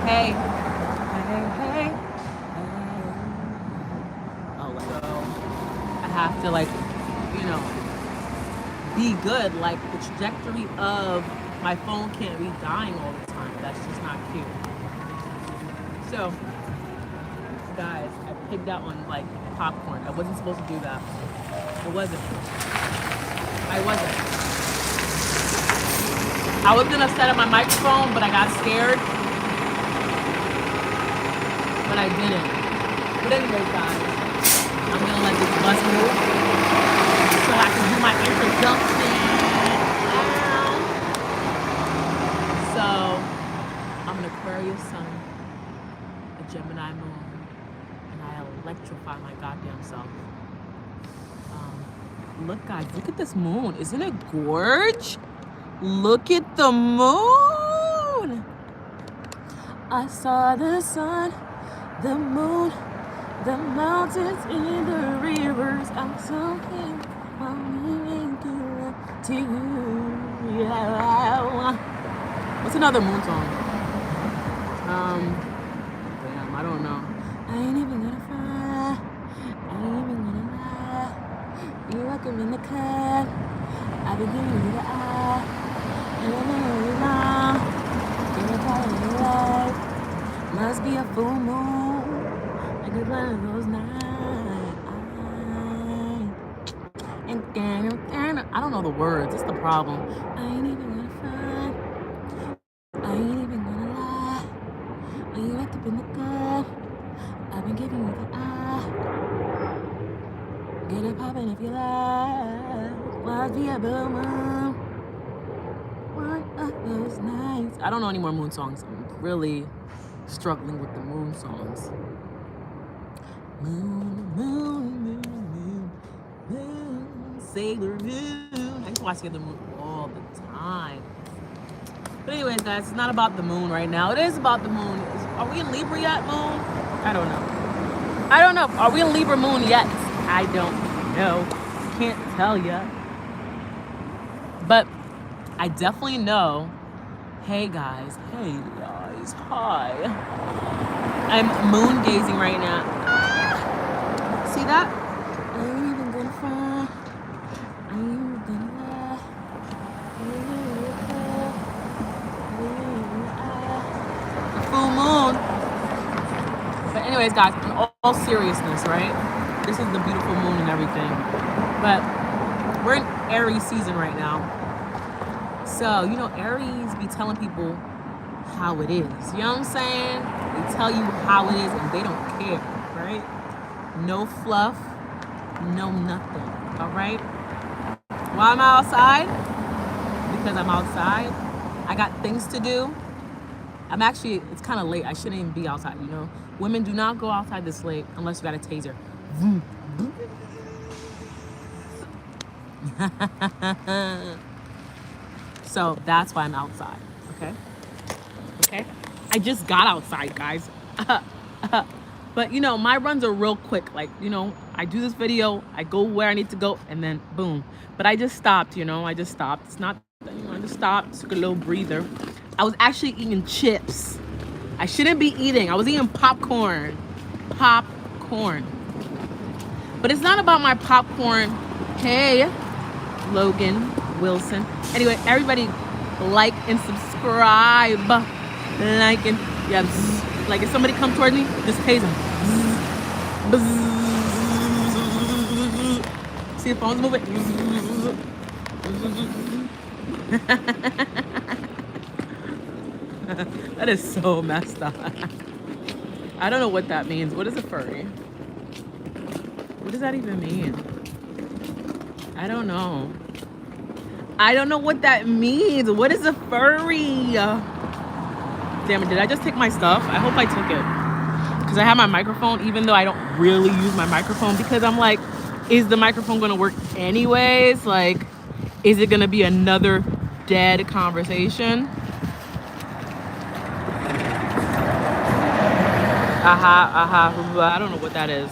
Hey, hey. Oh, so I have to you know, be good. Like the trajectory of my phone can't be dying all the time. That's just not cute. So, guys, I pigged out on popcorn. I wasn't supposed to do that. It wasn't. I wasn't. I was gonna set up my microphone, but I got scared. But I didn't. But anyway, guys, I'm gonna let this bus move so I can do my introduction. So I'm an Aquarius sun, a Gemini moon, and I electrify my goddamn self. Look, guys, look at this moon. Isn't it gorge? Look at the moon. I saw the sun, the moon, the mountains and the rivers. I'm so happy to you. Yeah. What's another moon song? Damn, I don't know. I ain't even gonna fly. I ain't even gonna lie. You welcome in the club. I've been giving you the eye. And I know you're wrong. You're a part of your life. Must be a full moon. Like it's one of those nights. And I don't know the words. That's the problem. I ain't even gonna find. I ain't even gonna lie. When you wrapped up in the club, I've been giving you the eye. Get it poppin' if you like. Must be a full moon. One of those nights. I don't know any more moon songs. I'm really struggling with the moon songs. Moon, moon, moon, moon, moon, Sailor Moon. I used to watch Sailor Moon all the time. But anyways, guys, it's not about the moon right now. It is about the moon. Are we in Libra yet, moon? I don't know. I don't know. Are we in Libra moon yet? I don't know. Can't tell yet. But I definitely know. Hey guys. Hi. I'm moon gazing right now. See that? I ain't even gonna fly. I ain't even gonna lie. A full moon. But anyways, guys, in all seriousness, right? This is the beautiful moon and everything. But we're in Aries season right now. So, Aries be telling people how it is. You know what I'm saying? They tell you how it is and they don't care, right? No fluff, no nothing, all right? Why am I outside? Because I'm outside. I got things to do. It's kind of late. I shouldn't even be outside, Women do not go outside this late unless you got a taser. So that's why I'm outside, okay? I just got outside, guys. But my runs are real quick. I do this video, I go where I need to go, and then boom. But I just stopped, I just stopped. It's not, I just stopped, took a little breather. I was actually eating chips. I shouldn't be eating. I was eating popcorn. But it's not about my popcorn. Hey, Logan Wilson. Anyway, everybody like and subscribe. Like and yeah. Like if somebody come toward me, just tase them. See the phone's moving. That is so messed up. I don't know what that means. What is a furry? What does that even mean? I don't know. I don't know what that means. What is a furry? Damn it, did I just take my stuff? I hope I took it. Because I have my microphone, even though I don't really use my microphone, because I'm like, is the microphone going to work anyways? Like, is it going to be another dead conversation? I don't know what that is,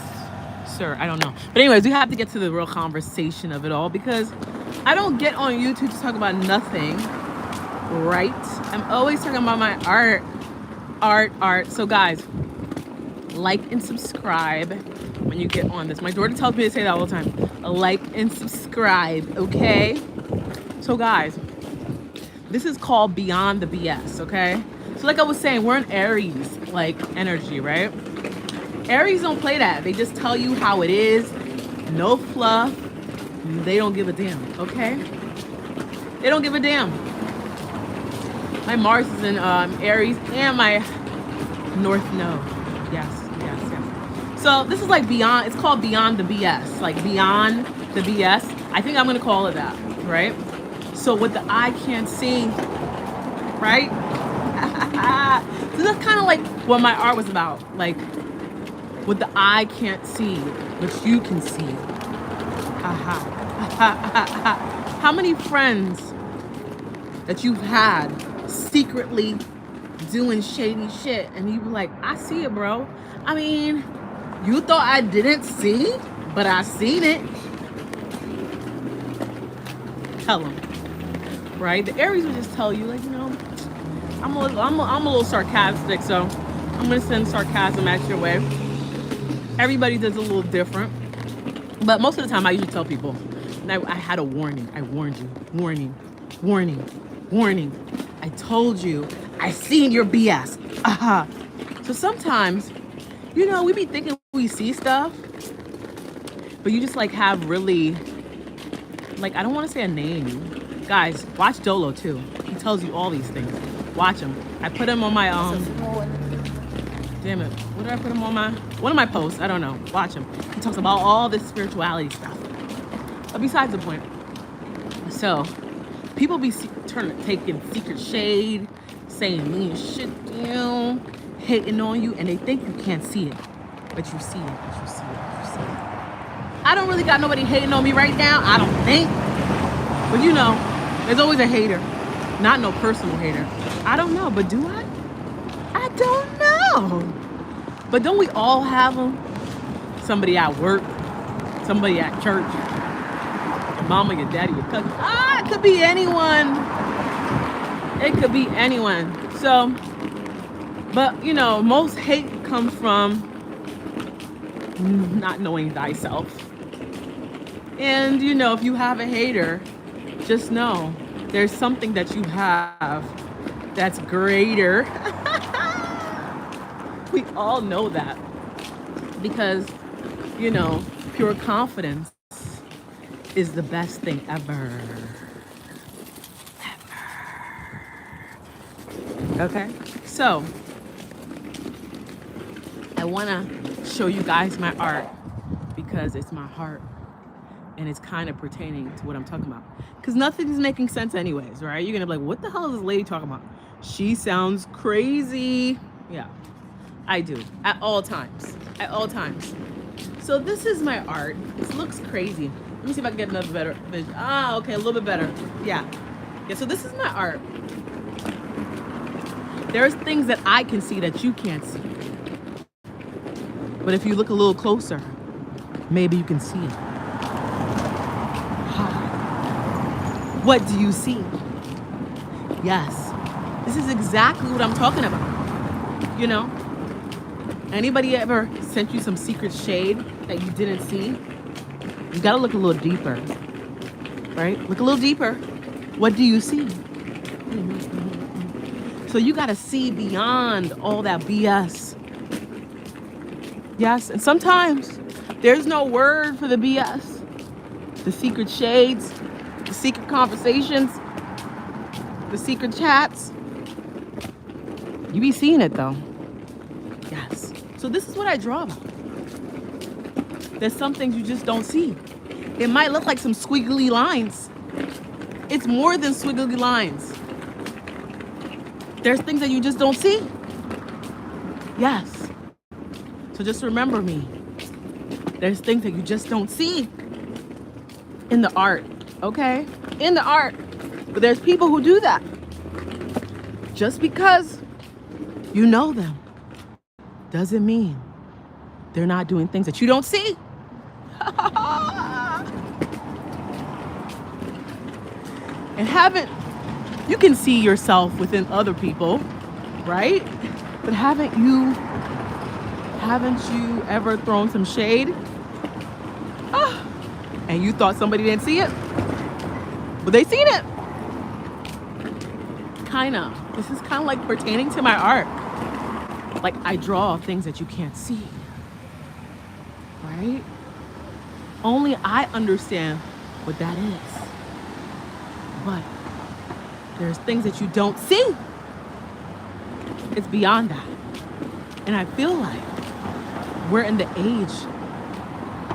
sir. I don't know. But anyways, we have to get to the real conversation of it all, because I don't get on YouTube to talk about nothing, right? I'm always talking about my art. Art. So guys, like and subscribe when you get on this. My daughter tells me to say that all the time. Like and subscribe, okay? So guys, this is called Beyond the BS, okay? So like I was saying, we're in Aries, like energy, right? Aries don't play that. They just tell you how it is. No fluff. They don't give a damn, okay? They don't give a damn. My Mars is in Aries and my North Node. Yes. So this is like beyond, it's called Beyond the BS. Like Beyond the BS. I think I'm gonna call it that, right? So what the eye can't see, right? So that's kind of like what my art was about. Like what the eye can't see, but you can see. How many friends that you've had secretly doing shady shit and you be like, I see it, bro. I mean, you thought I didn't see, but I seen it. Tell them, right? The Aries will just tell you, like, you know, I'm a little sarcastic, so I'm gonna send sarcasm at your way. Everybody does a little different, but most of the time I usually tell people, and I had a warning. I warned you. Warning. I told you. I seen your BS. So sometimes, you know, we be thinking we see stuff, but you just like have really, like, I don't want to say a name. Guys, watch Dolo too. He tells you all these things. Watch him. I put him on my damn it. What did I put him on one of my posts? I don't know. Watch him. He talks about all this spirituality stuff. But besides the point. So, people be taking secret shade, saying mean shit to you, hating on you, and they think you can't see it. But you see it. I don't really got nobody hating on me right now. I don't think. But you know, there's always a hater. Not no personal hater. I don't know, but do I? I don't know. But don't we all have them? Somebody at work, somebody at church, your mama, your daddy, your cousin. It could be anyone. It could be anyone. So, but you know, most hate comes from not knowing thyself. And you know, if you have a hater, just know there's something that you have that's greater. We all know that because, you know, pure confidence is the best thing ever. Okay, so I want to show you guys my art because it's my heart and it's kind of pertaining to what I'm talking about. Because nothing's making sense anyways, right? You're going to be like, what the hell is this lady talking about? She sounds crazy. Yeah, I do. At all times. So this is my art. This looks crazy. Let me see if I can get another better vision. Okay, a little bit better. Yeah, so this is my art. There's things that I can see that you can't see. But if you look a little closer, maybe you can see it. What do you see? Yes, this is exactly what I'm talking about. You know, anybody ever sent you some secret shade that you didn't see? You gotta look a little deeper, right? Look a little deeper. What do you see? So you gotta see beyond all that BS. Yes, and sometimes there's no word for the BS. The secret shades, the secret conversations, the secret chats. You be seeing it though. Yes. So this is what I draw about. There's some things you just don't see. It might look like some squiggly lines. It's more than squiggly lines. There's things that you just don't see. Yes. So just remember me. There's things that you just don't see in the art, okay? In the art. But there's people who do that. Just because you know them doesn't mean they're not doing things that you don't see. And you can see yourself within other people, right? But haven't you ever thrown some shade? Ah, and you thought somebody didn't see it? But they seen it. Kinda. This is kind of like pertaining to my art. Like I draw things that you can't see. Right? Only I understand what that is. But there's things that you don't see. It's beyond that. And I feel like we're in the age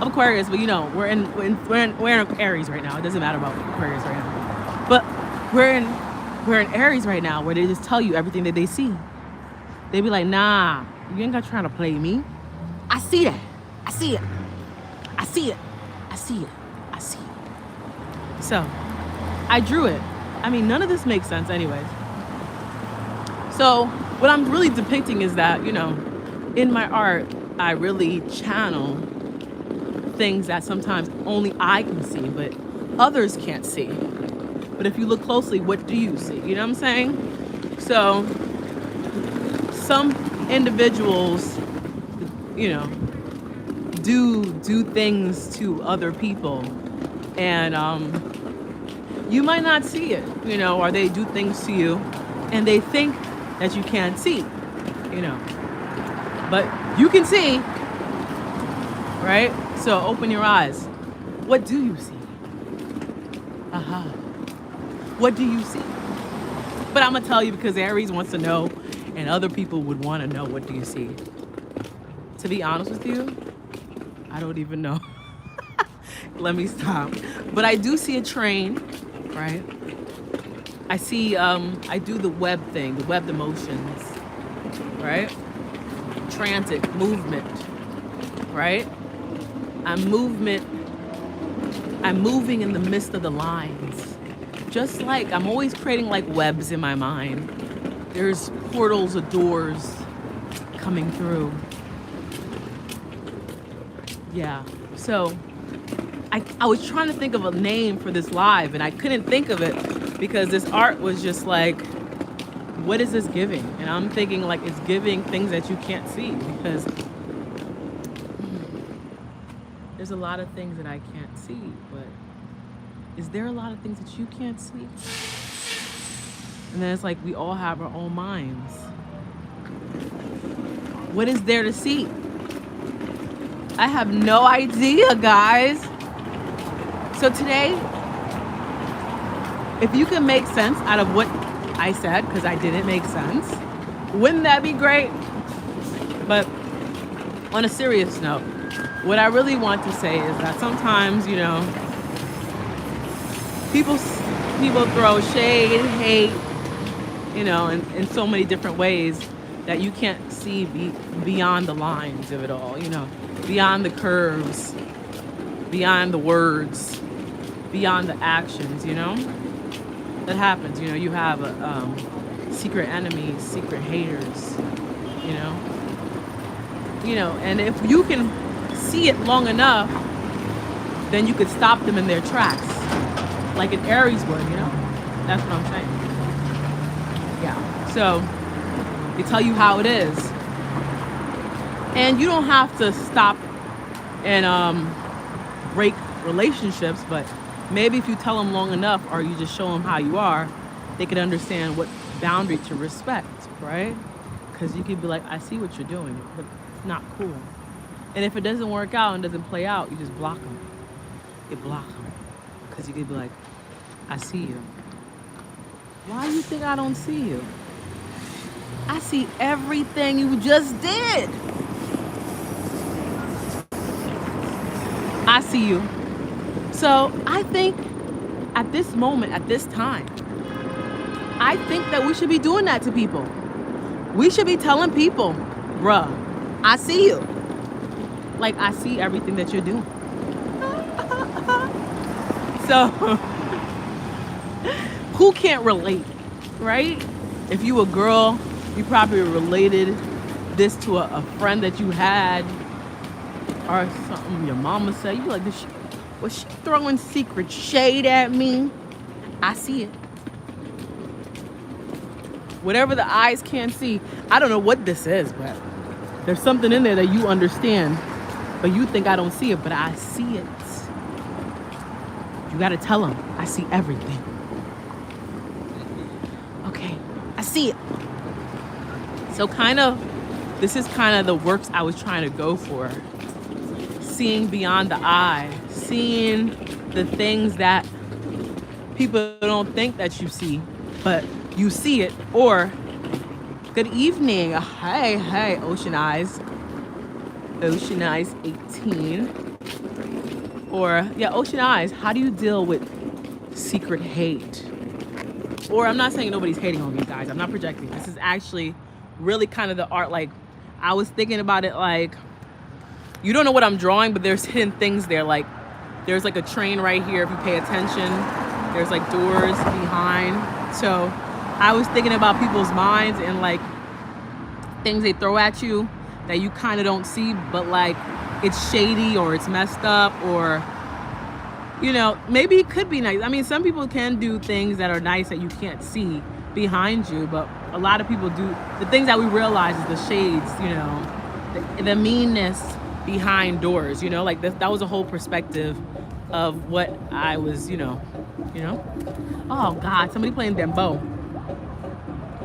of Aquarius, but you know, we're in Aries right now. It doesn't matter about Aquarius right now. But we're in Aries right now where they just tell you everything that they see. They be like, nah, you ain't got trying to play me. I see that. I see it. I see it. I see it. I see it. So I drew it. I mean, none of this makes sense anyways. So what I'm really depicting is that, you know, in my art, I really channel things that sometimes only I can see, but others can't see. But if you look closely, what do you see? You know what I'm saying? So some individuals, you know, do things to other people, and you might not see it, you know, or they do things to you and they think that you can't see, you know, but you can see, right? So open your eyes. What do you see? What do you see? But I'm gonna tell you because Aries wants to know and other people would want to know, what do you see? To be honest with you, I don't even know. Let me stop. But I do see a train, right? I see, I do the web thing, the webbed emotions, right? Transit, movement, right? I'm moving in the midst of the lines. Just like, I'm always creating like webs in my mind. There's portals of doors coming through. Yeah, so I was trying to think of a name for this live and I couldn't think of it because this art was just like, what is this giving? And I'm thinking like it's giving things that you can't see because there's a lot of things that I can't see, but is there a lot of things that you can't see? And then it's like we all have our own minds. What is there to see? I have no idea, guys. So today, if you can make sense out of what I said, because I didn't make sense, wouldn't that be great? But on a serious note, what I really want to say is that sometimes, you know, people throw shade, hate, you know, in so many different ways that you can't see beyond the lines of it all, you know, beyond the curves, beyond the words, beyond the actions, you know. That happens, you know. You have secret enemies, secret haters, you know, and if you can see it long enough, then you could stop them in their tracks, like an Aries would, you know. That's what I'm saying. Yeah. So they tell you how it is, and you don't have to stop and break relationships, but maybe if you tell them long enough or you just show them how you are, they can understand what boundary to respect, right? Because you could be like, I see what you're doing, but it's not cool. And if it doesn't work out and doesn't play out, you just block them. You block them. Because you could be like, I see you. Why do you think I don't see you? I see everything you just did. I see you. So I think at this moment, at this time, I think that we should be doing that to people. We should be telling people, bruh, I see you. Like, I see everything that you're doing. So, who can't relate, right? If you a girl, you probably related this to a friend that you had or something your mama said. You be like, was she throwing secret shade at me? I see it. whatever the eyes can't see. I don't know what this is, but there's something in there that you understand, but you think I don't see it, but I see it. You gotta tell them, I see everything. Okay, I see it. So this is kind of the works I was trying to go for. Seeing beyond the eye, seeing the things that people don't think that you see, but you see it. Or, good evening. Hey, Ocean Eyes 18. Or, yeah, Ocean Eyes, how do you deal with secret hate? Or, I'm not saying nobody's hating on me, guys. I'm not projecting. This is actually really kind of the art. Like, I was thinking about it like, you don't know what I'm drawing, but there's hidden things there. Like, there's like a train right here if you pay attention. There's like doors behind. So I was thinking about people's minds and like things they throw at you that you kind of don't see, but like it's shady or it's messed up, or, you know, maybe it could be nice. I mean, some people can do things that are nice that you can't see behind you, but a lot of people do. The things that we realize is the shades, you know, the meanness behind doors, you know, like that was a whole perspective of what I was, you know. Oh God, somebody playing dembo.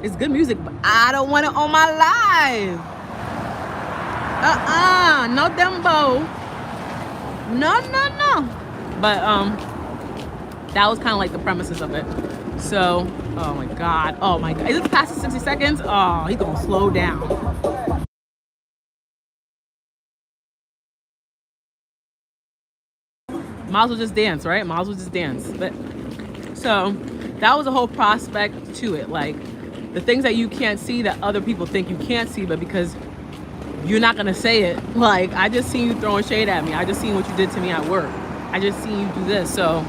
It's good music, but I don't want it on my live. No dembo. No. But that was kind of like the premises of it. So, oh my God. Is it past the 60 seconds? Oh, he's gonna slow down. Might as well just dance, right? Might as well just dance. But so that was a whole prospect to it. Like the things that you can't see that other people think you can't see, but because you're not gonna say it. Like, I just seen you throwing shade at me. I just seen what you did to me at work. I just seen you do this. So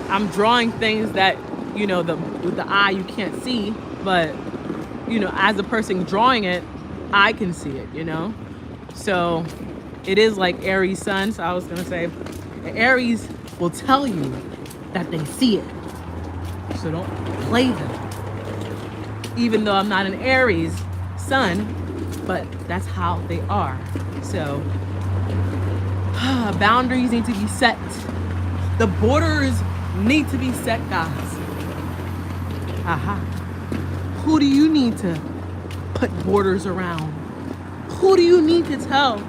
I'm drawing things that, you know, with the eye you can't see, but, you know, as the person drawing it, I can see it, you know? So it is like Aries sun. So I was gonna say, Aries will tell you that they see it. So don't play them. Even though I'm not an Aries sun, but that's how they are. So boundaries need to be set. The borders need to be set, guys. Who do you need to put borders around? Who do you need to tell?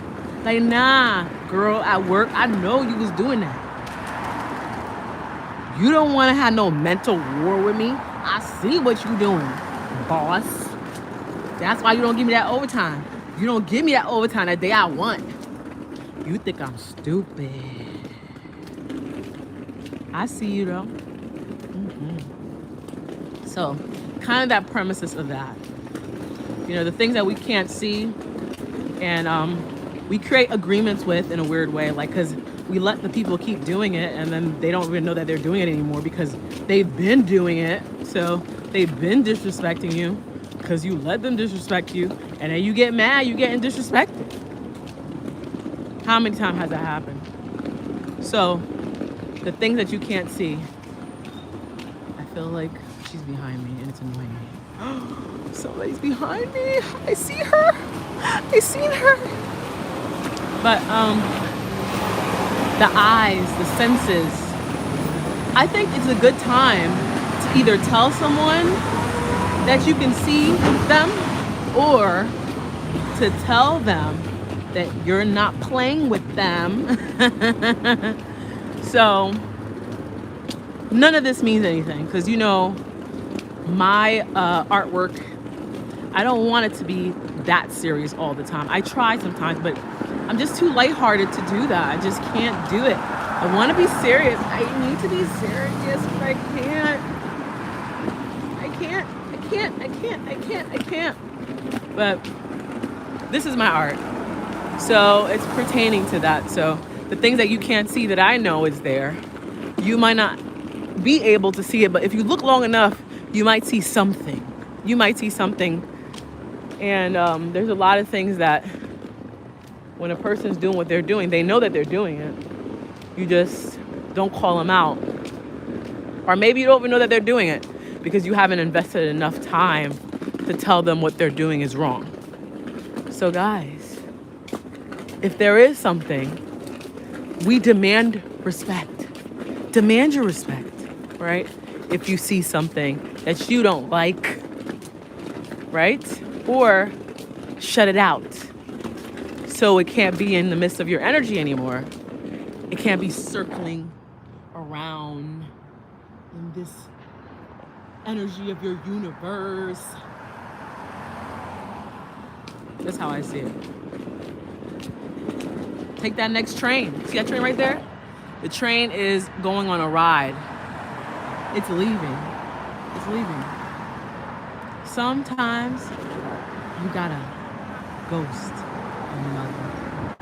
Like, nah, girl, at work, I know you was doing that. You don't want to have no mental war with me. I see what you doing, boss. That's why you don't give me that overtime. You don't give me that overtime that day I want. You think I'm stupid. I see you though. So, kind of that premises of that. You know, the things that we can't see and we create agreements with in a weird way, like, because we let the people keep doing it and then they don't even know that they're doing it anymore because they've been doing it. So they've been disrespecting you because you let them disrespect you, and then you get mad, you getting disrespected. How many times has that happened? So the things that you can't see, I feel like she's behind me and it's annoying me. Somebody's behind me. I see her. I seen her. But the eyes, the senses, I think it's a good time to either tell someone that you can see them or to tell them that you're not playing with them. So none of this means anything because, you know, my artwork, I don't want it to be that serious all the time. I try sometimes, but I'm just too lighthearted to do that. I just can't do it. I want to be serious. I need to be serious, but I can't. I can't. But this is my art. So it's pertaining to that. So the things that you can't see that I know is there, you might not be able to see it, but if you look long enough, you might see something. And there's a lot of things that when a person's doing what they're doing, they know that they're doing it. You just don't call them out. Or maybe you don't even know that they're doing it because you haven't invested enough time to tell them what they're doing is wrong. So guys, if there is something, we demand respect. Demand your respect, right? If you see something that you don't like, right? Or shut it out so it can't be in the midst of your energy anymore. It can't be circling around in this energy of your universe. That's how I see it. Take that next train. See that train right there? The train is going on a ride. It's leaving. It's leaving. Sometimes you gotta ghost another.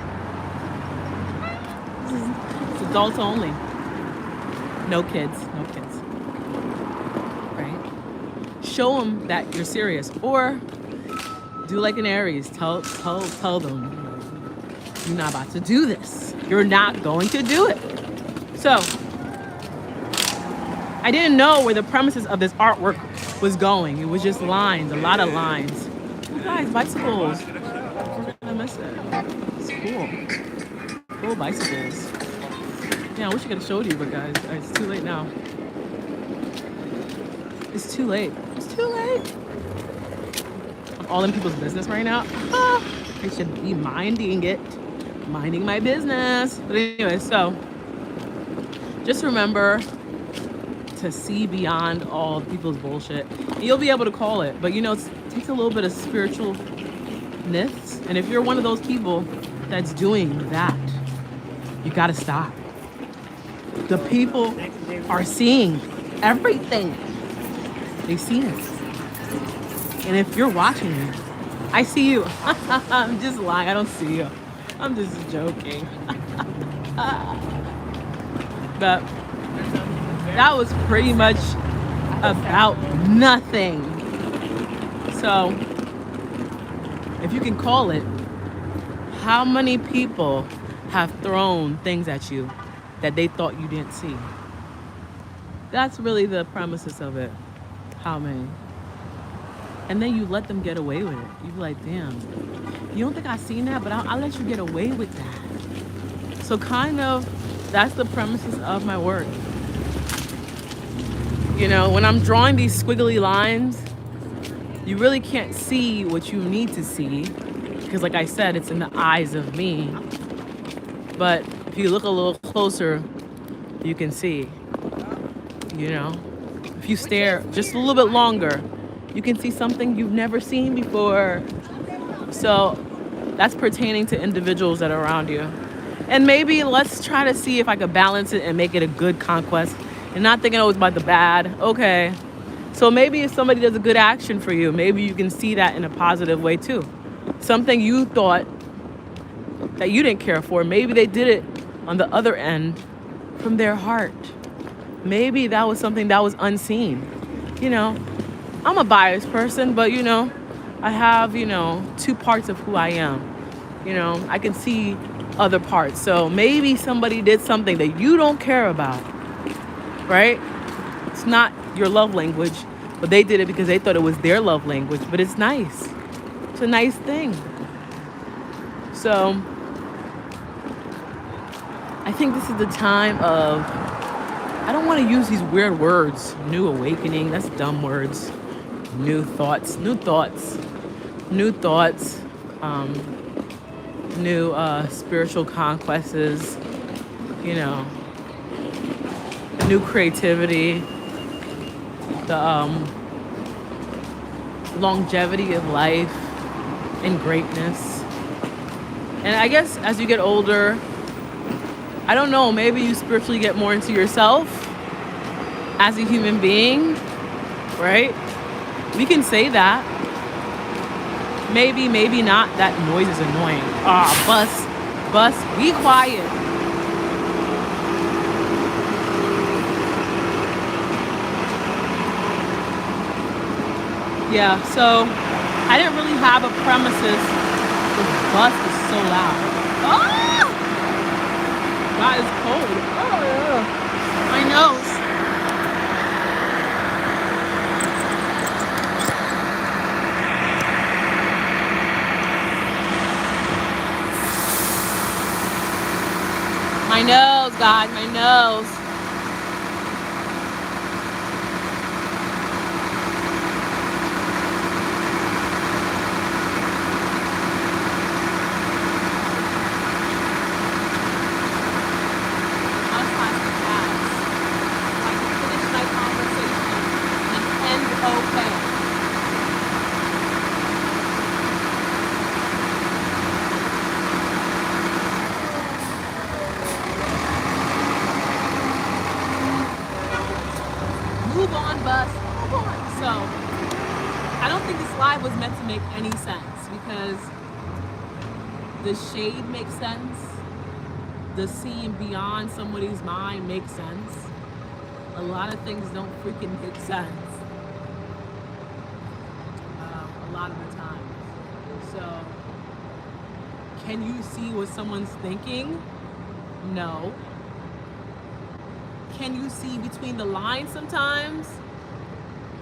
It's adults only. No kids. No kids. Right? Show them that you're serious. Or do like an Aries. Tell them. You're not about to do this. You're not going to do it. So, I didn't know where the premises of this artwork was going. It was just lines, a lot of lines. Oh, guys, bicycles. I miss it. It's cool. Cool bicycles. Yeah, I wish I could have showed you, but guys, it's too late now. It's too late. It's too late. I'm all in people's business right now. I should be minding it. Minding my business. But anyway, so just remember to see beyond all people's bullshit. And you'll be able to call it. But it takes a little bit of spiritualness. And if you're one of those people that's doing that, you gotta stop. The people are seeing everything. They see it. And if you're watching me, I see you. I'm just lying. I don't see you. I'm just joking. But that was pretty much about nothing. So, if you can call it, how many people have thrown things at you that they thought you didn't see? That's really the premises of it. How many? And then you let them get away with it. You be like, damn, you don't think I seen that, but I'll let you get away with that. So kind of, that's the premises of my work. When I'm drawing these squiggly lines, you really can't see what you need to see because like I said, it's in the eyes of me. But if you look a little closer, you can see, if you stare just a little bit longer, you can see something you've never seen before. So that's pertaining to individuals that are around you. And maybe let's try to see if I could balance it and make it a good conquest and not thinking always about the bad. Okay. So maybe if somebody does a good action for you, maybe you can see that in a positive way too. Something you thought that you didn't care for, maybe they did it on the other end from their heart. Maybe that was something that was unseen. I'm a biased person, but I have, two parts of who I am. I can see other parts. So maybe somebody did something that you don't care about, right? It's not your love language, but they did it because they thought it was their love language, but it's nice. It's a nice thing. So I think this is the time of, I don't want to use these weird words, new awakening, that's dumb words. New thoughts, new spiritual conquests, new creativity, the longevity of life and greatness. And I guess as you get older, I don't know, maybe you spiritually get more into yourself as a human being, right? We can say that. Maybe, maybe not. That noise is annoying. Bus, be quiet. Yeah, so I didn't really have a premises. The bus is so loud. Oh! God, it's cold. Oh, my nose. My nose, guys, my nose. Move on, bus. Move on. So, I don't think this live was meant to make any sense because the shade makes sense. The seeing beyond somebody's mind makes sense. A lot of things don't freaking make sense. A lot of the time. So, can you see what someone's thinking? No. Can you see between the lines sometimes?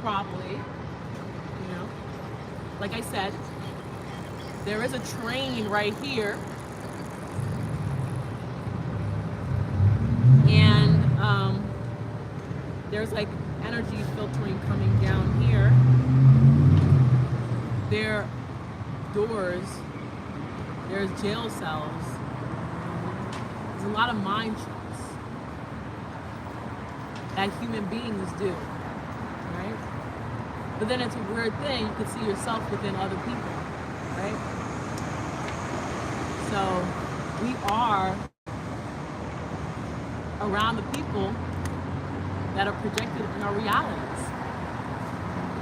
Probably. You know, like I said, there is a train right here, and there's like energy filtering coming down here. There are doors, there's jail cells, there's a lot of mind tricks that human beings do, right? But then it's a weird thing, you can see yourself within other people, right? So we are around the people that are projected in our realities.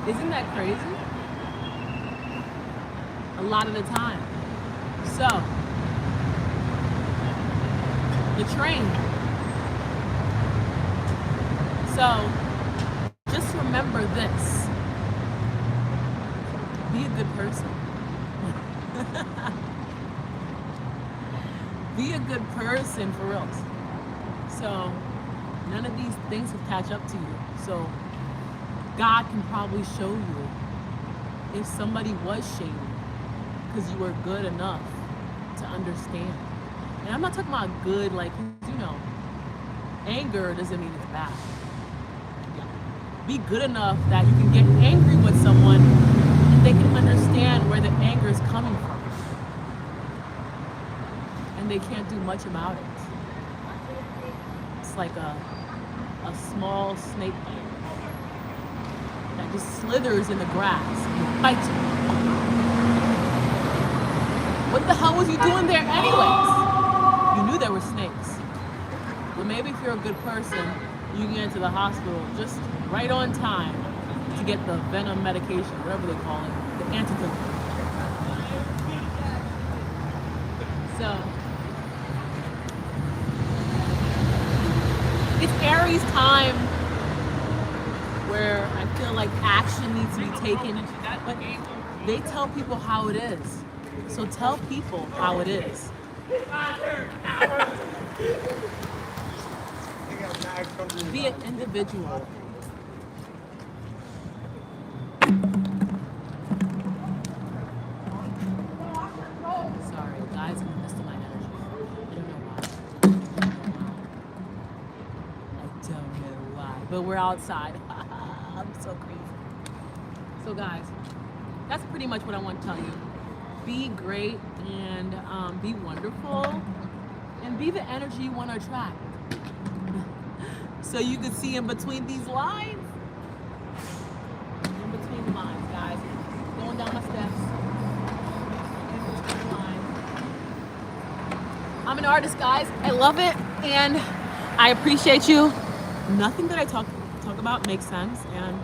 Isn't that crazy? A lot of the time. So, the train. So, just remember this. Be a good person. Be a good person for real. So, none of these things will catch up to you. So, God can probably show you if somebody was shady because you were good enough to understand. And I'm not talking about good, like, you know, anger doesn't mean it's bad. Yeah. Be good enough that you can get angry with someone and they can understand where the anger is coming from. And they can't do much about it. It's like a small snake that just slithers in the grass and bites you. What the hell was you doing there anyways? You knew there were snakes. But maybe if you're a good person, you can get into the hospital just right on time to get the venom medication, whatever they call it, the antidote. So, it's Aries time where I feel like action needs to be taken, but they tell people how it is. So tell people how it is. Be an individual. Sorry, guys, I'm in the midst of my energy. I don't know why. But we're outside. I'm so crazy. So guys, that's pretty much what I want to tell you. Be great and be wonderful and be the energy you want to attract. So you can see in between these lines. In between the lines, guys. Going down my steps. In between the lines. I'm an artist, guys. I love it and I appreciate you. Nothing that I talk about makes sense, and